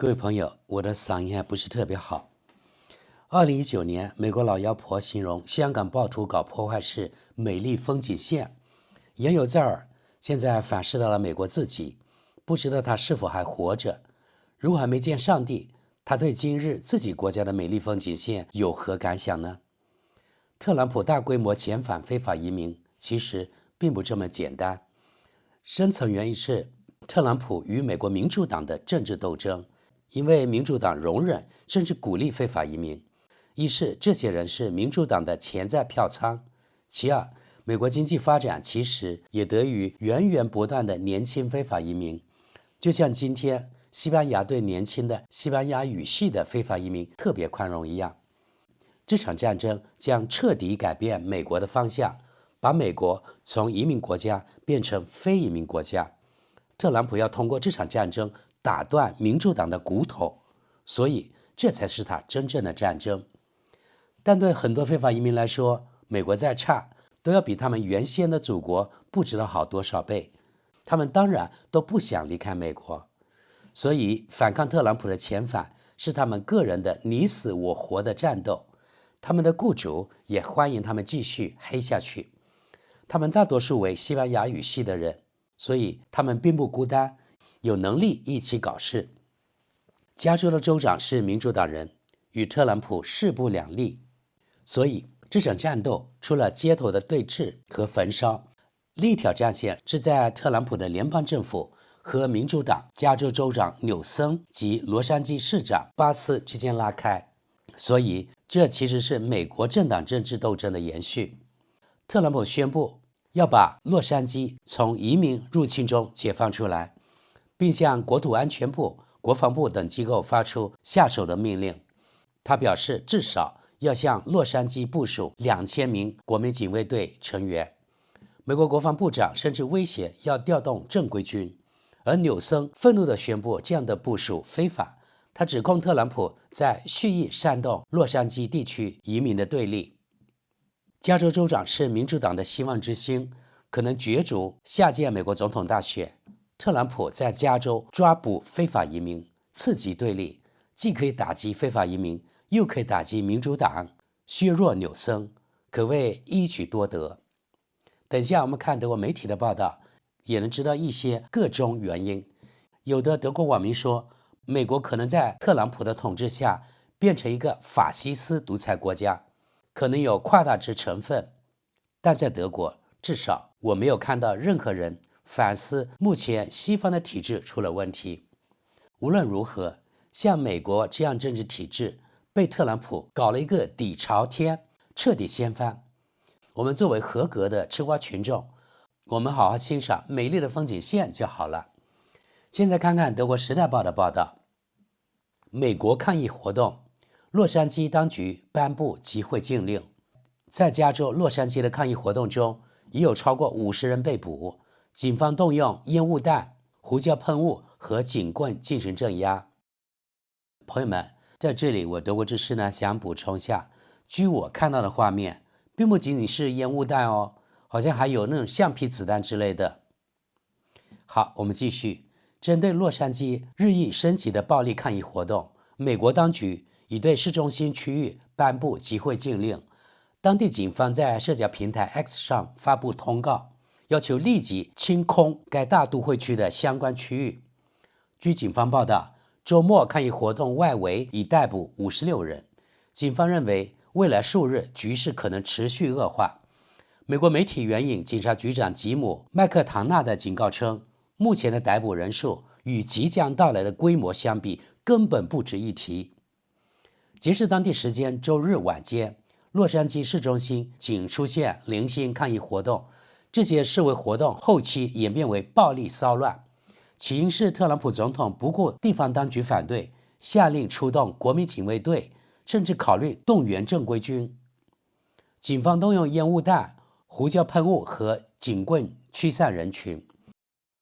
各位朋友，我的嗓音还不是特别好。2019年，美国老妖婆形容香港暴徒搞破坏是美丽风景线，言犹在耳。现在反噬到了美国自己，不知道他是否还活着。如果还没见上帝，他对今日自己国家的美丽风景线有何感想呢？特朗普大规模遣返非法移民，其实并不这么简单。深层原因是特朗普与美国民主党的政治斗争。因为民主党容忍甚至鼓励非法移民，一是这些人是民主党的潜在票仓，其二，美国经济发展其实也得益于源源不断的年轻非法移民，就像今天西班牙对年轻的西班牙语系的非法移民特别宽容一样。这场战争将彻底改变美国的方向，把美国从移民国家变成非移民国家。特朗普要通过这场战争打断民主党的骨头，所以这才是他真正的战争。但对很多非法移民来说，美国再差都要比他们原先的祖国不知道好多少倍，他们当然都不想离开美国。所以反抗特朗普的遣返是他们个人的你死我活的战斗，他们的雇主也欢迎他们继续黑下去。他们大多数为西班牙语系的人，所以他们并不孤单，有能力一起搞事。加州的州长是民主党人，与特朗普势不两立，所以这场战斗除了街头的对峙和焚烧，另一条战线是在特朗普的联邦政府和民主党加州州长纽森及洛杉矶市长巴斯之间拉开，所以这其实是美国政党政治斗争的延续。特朗普宣布要把洛杉矶从移民入侵中解放出来，并向国土安全部、国防部等机构发出下手的命令。他表示，至少要向洛杉矶部署2000名国民警卫队成员。美国国防部长甚至威胁要调动正规军，而纽森愤怒地宣布这样的部署非法。他指控特朗普在蓄意煽动洛杉矶地区移民的对立。加州州长是民主党的希望之星，可能角逐下届美国总统大选。特朗普在加州抓捕非法移民，刺激对立，既可以打击非法移民，又可以打击民主党，削弱纽森，可谓一举多得。等一下我们看德国媒体的报道，也能知道一些个中原因。有的德国网民说，美国可能在特朗普的统治下变成一个法西斯独裁国家，可能有夸大之成分。但在德国，至少我没有看到任何人反思目前西方的体制出了问题。无论如何，像美国这样政治体制被特朗普搞了一个底朝天，彻底掀翻。我们作为合格的吃瓜群众，我们好好欣赏美丽的风景线就好了。现在看看德国时代报的报道，美国抗议活动，洛杉矶当局颁布集会禁令。在加州洛杉矶的抗议活动中，已有超过50人被捕，警方动用烟雾弹、胡椒喷雾和警棍进行镇压。朋友们，在这里我德国之师呢想补充一下，据我看到的画面，并不仅仅是烟雾弹哦，好像还有那种橡皮子弹之类的。好，我们继续。针对洛杉矶日益升级的暴力抗议活动，美国当局已对市中心区域颁布集会禁令。当地警方在社交平台 X 上发布通告，要求立即清空该大都会区的相关区域。据警方报道，周末抗议活动外围已逮捕56人。警方认为，未来数日局势可能持续恶化。美国媒体援引警察局长吉姆·麦克唐纳的警告称，目前的逮捕人数与即将到来的规模相比，根本不值一提。截至当地时间周日晚间，洛杉矶市中心仅出现零星抗议活动，这些示威活动后期演变为暴力骚乱。起因是特朗普总统不顾地方当局反对，下令出动国民警卫队，甚至考虑动员正规军。警方动用烟雾弹、胡椒喷雾和警棍驱散人群。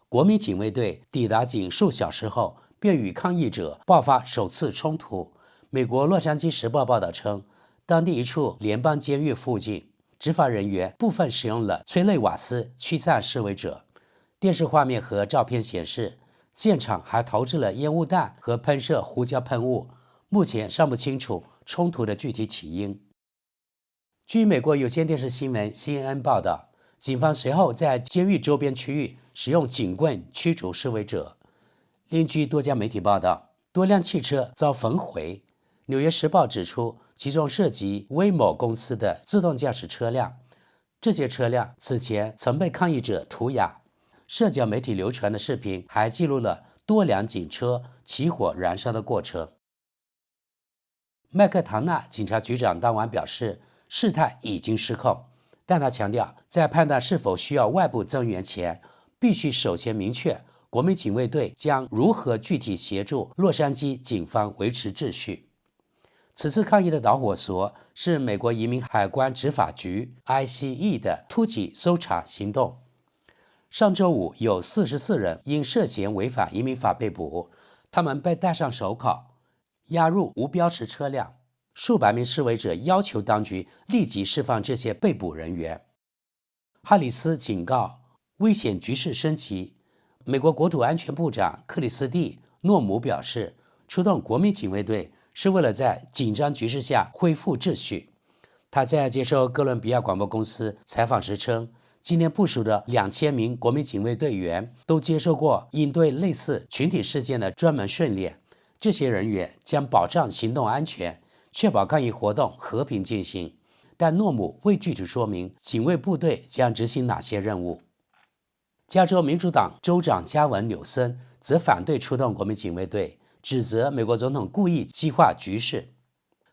国民警卫队抵达仅数小时后，便与抗议者爆发首次冲突。美国洛杉矶时报报道称，当地一处联邦监狱附近，执法人员部分使用了催泪瓦斯驱散示威者。电视画面和照片显示，现场还投掷了烟雾弹和喷射胡椒喷雾，目前尚不清楚冲突的具体起因。据美国有线电视新闻 CNN 报道，警方随后在监狱周边区域使用警棍驱逐示威者。另据多家媒体报道，多辆汽车遭焚毁。纽约时报指出，其中涉及威某公司的自动驾驶车辆，这些车辆此前曾被抗议者涂鸦。社交媒体流传的视频还记录了多辆警车起火燃烧的过程。麦克唐纳警察局长当晚表示，事态已经失控，但他强调，在判断是否需要外部增援前，必须首先明确国民警卫队将如何具体协助洛杉矶警方维持秩序。此次抗议的导火索是美国移民海关执法局 ICE 的突击搜查行动。上周五有44人因涉嫌违反移民法被捕，他们被戴上手铐，押入无标识车辆。数百名示威者要求当局立即释放这些被捕人员。哈里斯警告，危险局势升级。美国国土安全部长克里斯蒂·诺姆表示，出动国民警卫队是为了在紧张局势下恢复秩序。他在接受哥伦比亚广播公司采访时称，今年部署的2000名国民警卫队员都接受过应对类似群体事件的专门训练，这些人员将保障行动安全，确保抗议活动和平进行。但诺姆未具体说明警卫部队将执行哪些任务。加州民主党州长加文·纽森则反对出动国民警卫队，指责美国总统故意激化局势。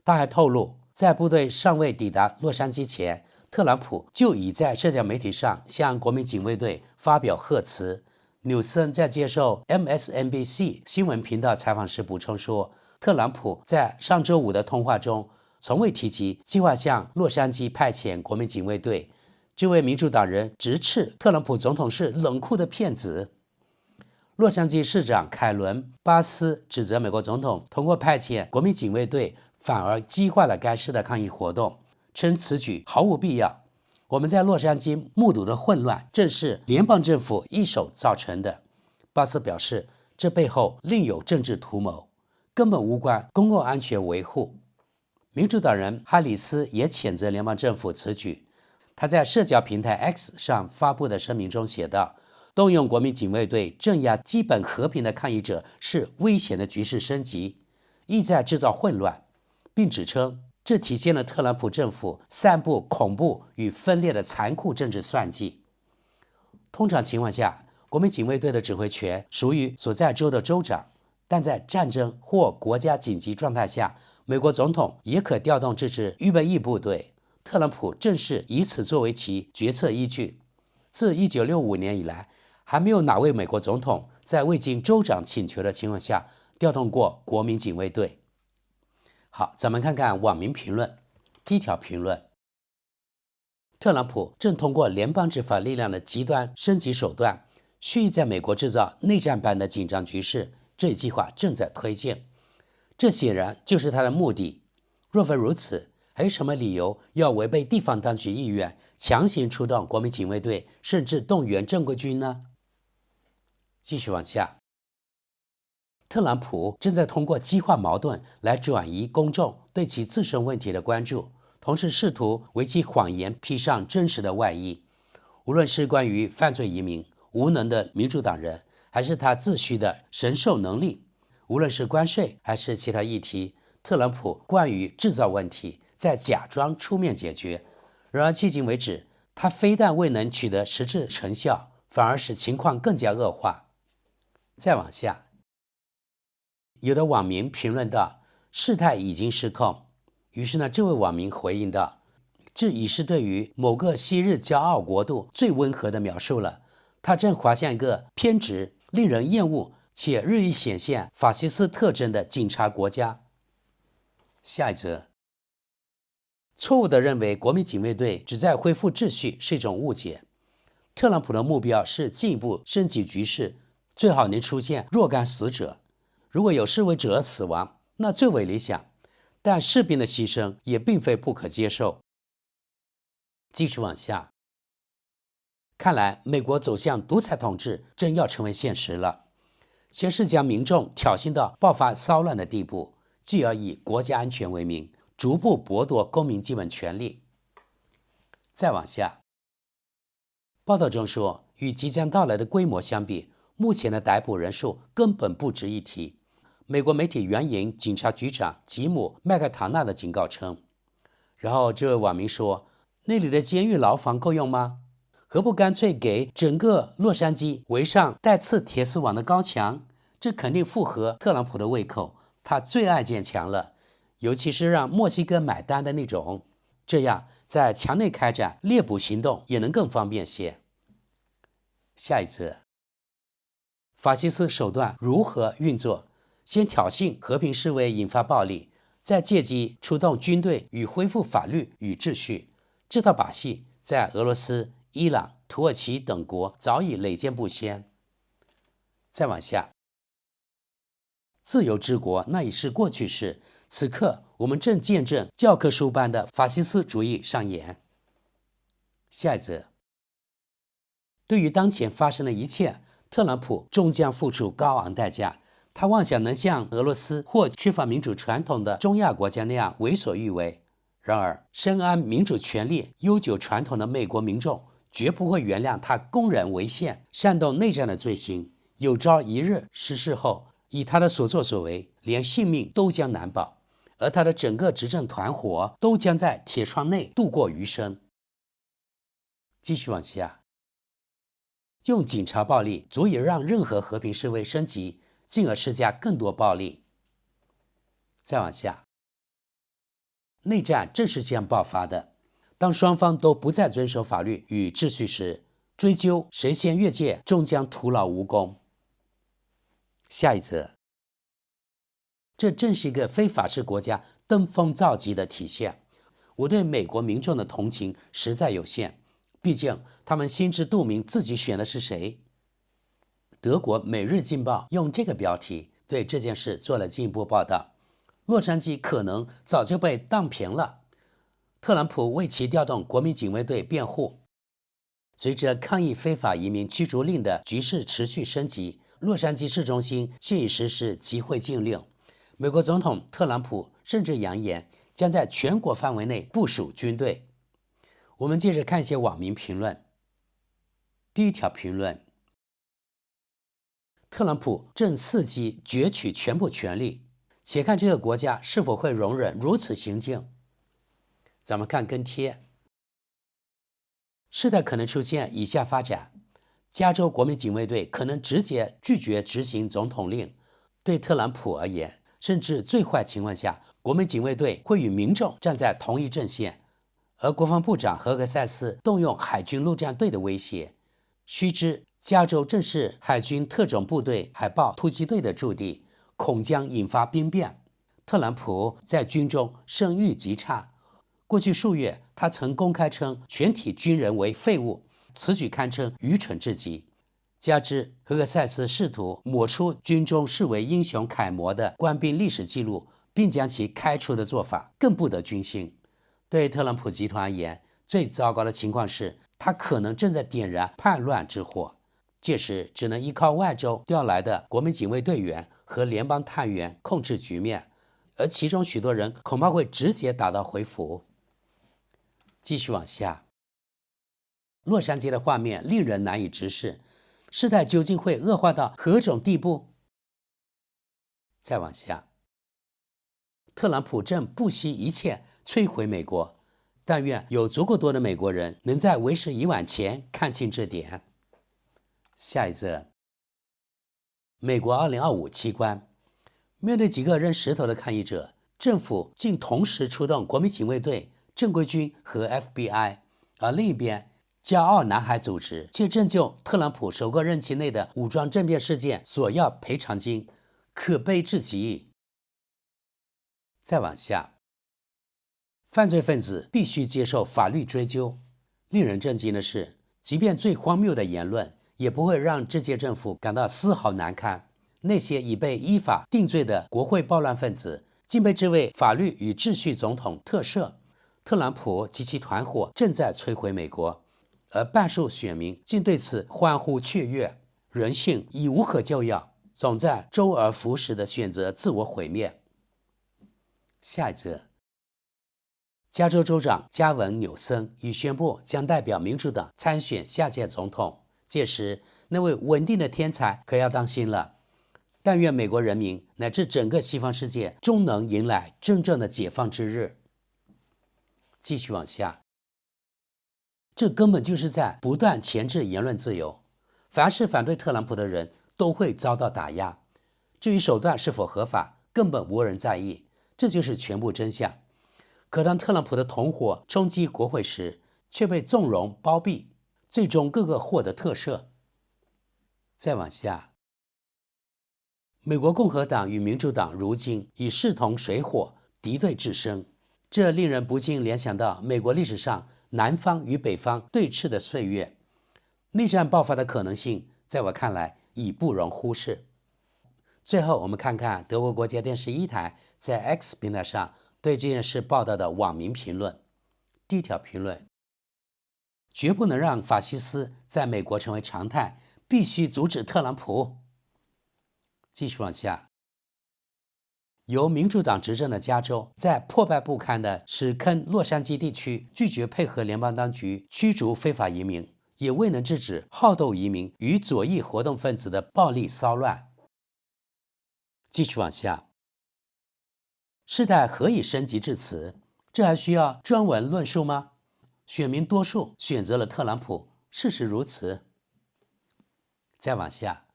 他还透露，在部队尚未抵达洛杉矶前，特朗普就已在社交媒体上向国民警卫队发表贺词。纽森在接受 MSNBC 新闻频道采访时补充说，特朗普在上周五的通话中从未提及计划向洛杉矶派遣国民警卫队。这位民主党人直斥特朗普总统是冷酷的骗子。洛杉矶市长凯伦·巴斯指责美国总统通过派遣国民警卫队反而激化了该市的抗议活动，称此举毫无必要。我们在洛杉矶目睹的混乱正是联邦政府一手造成的。巴斯表示，这背后另有政治图谋，根本无关公共安全维护。民主党人哈里斯也谴责联邦政府此举。他在社交平台 X 上发布的声明中写道，动用国民警卫队镇压基本和平的抗议者是危险的局势升级，意在制造混乱，并指称这体现了特朗普政府散布恐怖与分裂的残酷政治算计。通常情况下，国民警卫队的指挥权属于所在州的州长，但在战争或国家紧急状态下，美国总统也可调动这支预备役部队。特朗普正是以此作为其决策依据。自1965年以来，还没有哪位美国总统在未经州长请求的情况下调动过国民警卫队。好，咱们看看网民评论。第一条评论：特朗普正通过联邦执法力量的极端升级手段，蓄意在美国制造内战般的紧张局势，这一计划正在推进。这显然就是他的目的。若非如此，还有什么理由要违背地方当局意愿，强行出动国民警卫队，甚至动员正规军呢？继续往下，特朗普正在通过激化矛盾来转移公众对其自身问题的关注，同时试图为其谎言披上真实的外衣。无论是关于犯罪移民、无能的民主党人，还是他自诩的神授能力，无论是关税还是其他议题，特朗普惯于制造问题，再假装出面解决。然而迄今为止，他非但未能取得实质成效，反而使情况更加恶化。再往下，有的网民评论道，事态已经失控。于是呢，这位网民回应道，这已是对于某个昔日骄傲国度最温和的描述了。他正滑向一个偏执、令人厌恶且日益显现法西斯特征的警察国家。下一则，错误地认为国民警卫队旨在恢复秩序是一种误解。特朗普的目标是进一步升级局势，最好能出现若干死者。如果有示威者死亡，那最为理想，但士兵的牺牲也并非不可接受。继续往下，看来美国走向独裁统治真要成为现实了。先是将民众挑衅到爆发骚乱的地步，继而以国家安全为名，逐步剥夺公民基本权利。再往下，报道中说，与即将到来的规模相比，目前的逮捕人数根本不值一提。美国媒体援引警察局长吉姆·麦克唐纳的警告称，然后这位网民说，那里的监狱牢房够用吗？何不干脆给整个洛杉矶围上带刺铁丝网的高墙？这肯定符合特朗普的胃口，他最爱建墙了，尤其是让墨西哥买单的那种，这样在墙内开展猎捕行动也能更方便些。下一则，法西斯手段如何运作？先挑衅和平示威引发暴力，再借机出动军队与恢复法律与秩序。这套把戏在俄罗斯、伊朗、土耳其等国早已累见不鲜。再往下，自由之国那已是过去式，此刻我们正见证教科书般的法西斯主义上演。下一则，对于当前发生的一切，特朗普终将付出高昂代价。他妄想能像俄罗斯或缺乏民主传统的中亚国家那样为所欲为。然而，深谙民主权利悠久传统的美国民众绝不会原谅他公然违宪、煽动内战的罪行。有朝一日失势后，以他的所作所为，连性命都将难保，而他的整个执政团伙都将在铁窗内度过余生。继续往下，用警察暴力足以让任何和平示威升级，进而施加更多暴力。再往下，内战正是这样爆发的。当双方都不再遵守法律与秩序时，追究谁先越界终将徒劳无功。下一则，这正是一个非法治国家登峰造极的体现。我对美国民众的同情实在有限，毕竟他们心知肚明自己选的是谁。德国《每日镜报》用这个标题对这件事做了进一步报道：洛杉矶可能早就被当平了。特朗普为其调动国民警卫队辩护。随着抗议非法移民驱逐令的局势持续升级，洛杉矶市中心现已实施集会禁令。美国总统特朗普甚至扬言将在全国范围内部署军队。我们接着看一些网民评论。第一条评论：特朗普正伺机攫取全部权力，且看这个国家是否会容忍如此行径。咱们看跟贴，事态可能出现以下发展：加州国民警卫队可能直接拒绝执行总统令。对特朗普而言，甚至最坏情况下，国民警卫队会与民众站在同一阵线。而国防部长荷克塞斯动用海军陆战队的威胁。须知加州正是海军特种部队海豹突击队的驻地，恐将引发兵变。特朗普在军中声誉极差，过去数月他曾公开称全体军人为废物，此举堪称愚蠢至极。加之荷克塞斯试图抹出军中视为英雄楷模的官兵历史记录，并将其开除的做法更不得军心。对特朗普集团而言，最糟糕的情况是他可能正在点燃叛乱之火，届时只能依靠外州调来的国民警卫队员和联邦探员控制局面，而其中许多人恐怕会直接打道回府。继续往下，洛杉矶的画面令人难以直视，事态究竟会恶化到何种地步？再往下，特朗普正不惜一切摧毁美国，但愿有足够多的美国人能在为时已晚前看清这点。下一则，美国2025七关，面对几个扔石头的抗议者，政府竟同时出动国民警卫队、正规军和 FBI， 而另一边，骄傲男孩组织却正就特朗普首个任期内的武装政变事件索要赔偿金，可悲至极。再往下，犯罪分子必须接受法律追究。令人震惊的是，即便最荒谬的言论也不会让这届政府感到丝毫难堪。那些已被依法定罪的国会暴乱分子，竟被这位法律与秩序总统特赦。特朗普及其团伙正在摧毁美国，而半数选民竟对此欢呼雀跃。人性已无可救药，总在周而复始地选择自我毁灭。下一则，加州州长加文·纽森已宣布将代表民主党参选下届总统，届时那位稳定的天才可要当心了。但愿美国人民乃至整个西方世界终能迎来真正的解放之日。继续往下，这根本就是在不断钳制言论自由。凡是反对特朗普的人都会遭到打压，至于手段是否合法，根本无人在意，这就是全部真相。可当特朗普的同伙冲击国会时，却被纵容包庇，最终个个获得特赦。再往下，美国共和党与民主党如今以势同水火，敌对致生，这令人不禁联想到美国历史上南方与北方对峙的岁月。内战爆发的可能性，在我看来已不容忽视。最后，我们看看德国国家电视1台在 X 平台上对这件事报道的网民评论。第一条评论：绝不能让法西斯在美国成为常态，必须阻止特朗普。继续往下，由民主党执政的加州在破败不堪的史坑洛杉矶地区拒绝配合联邦当局驱逐非法移民，也未能制止好斗移民与左翼活动分子的暴力骚乱。继续往下，事态何以升级至此？这还需要专文论述吗？选民多数选择了特朗普，事实如此。再往下，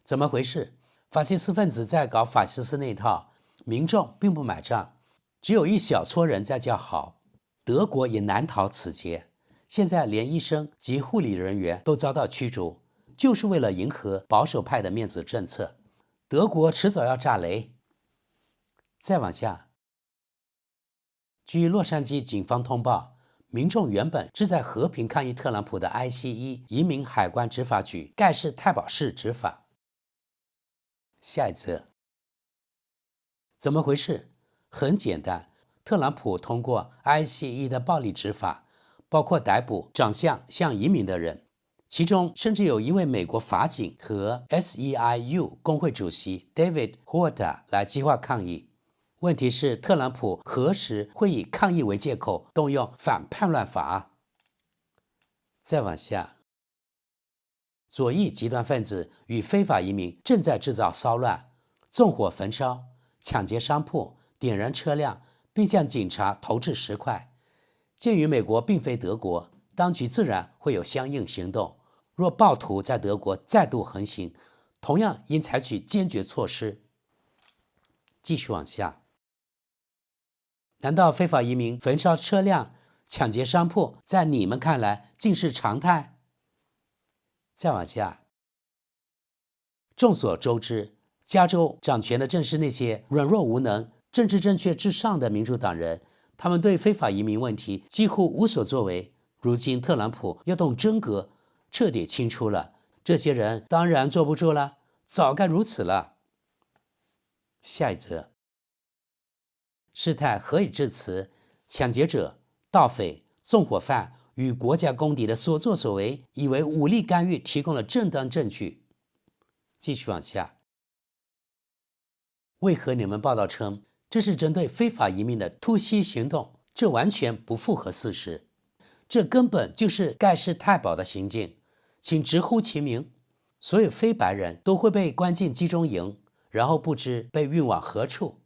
怎么回事？法西斯分子在搞法西斯那一套，民众并不买账，只有一小撮人在叫好。德国也难逃此劫，现在连医生及护理人员都遭到驱逐，就是为了迎合保守派的面子政策。德国迟早要炸雷。再往下，据洛杉矶警方通报，民众原本是在和平抗议特朗普的 ICE 移民海关执法局盖世太保市执法。下一则，怎么回事？很简单，特朗普通过 ICE 的暴力执法，包括逮捕长相像移民的人，其中甚至有一位美国法警和 SEIU 工会主席 David Huerta 来计划抗议。问题是，特朗普何时会以抗议为借口动用反叛乱法？再往下，左翼极端分子与非法移民正在制造骚乱，纵火焚烧、抢劫商铺、点燃车辆，并向警察投掷石块。鉴于美国并非德国，当局自然会有相应行动。若暴徒在德国再度横行，同样应采取坚决措施。继续往下，难道非法移民焚烧车辆、抢劫商铺，在你们看来竟是常态？再往下，众所周知，加州掌权的正是那些软弱无能、政治正确至上的民主党人，他们对非法移民问题几乎无所作为。如今特朗普要动真格，彻底清出了，这些人当然坐不住了，早该如此了。下一则，事态何以至此？抢劫者、盗匪、纵火犯与国家公敌的所作所为，以为武力干预提供了正当证据。继续往下，为何你们报道称这是针对非法移民的突袭行动？这完全不符合事实，这根本就是盖世太保的行径，请直呼其名。所有非白人都会被关进集中营，然后不知被运往何处。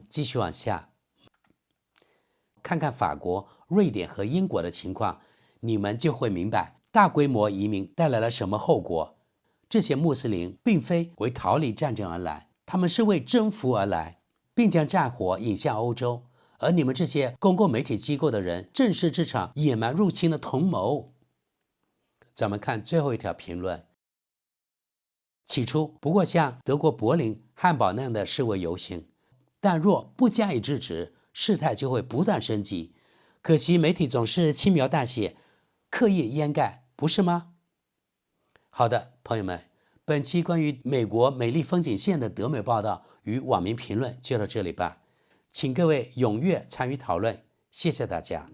继续往下，看看法国、瑞典和英国的情况，你们就会明白大规模移民带来了什么后果。这些穆斯林并非为逃离战争而来，他们是为征服而来，并将战火引向欧洲。而你们这些公共媒体机构的人，正是这场野蛮入侵的同谋。咱们看最后一条评论。起初不过像德国柏林、汉堡那样的示威游行，但若不加以制止，事态就会不断升级。可惜媒体总是轻描淡写，刻意掩盖，不是吗？好的，朋友们，本期关于美国美丽风景线的德美报道与网民评论就到这里吧，请各位踊跃参与讨论，谢谢大家。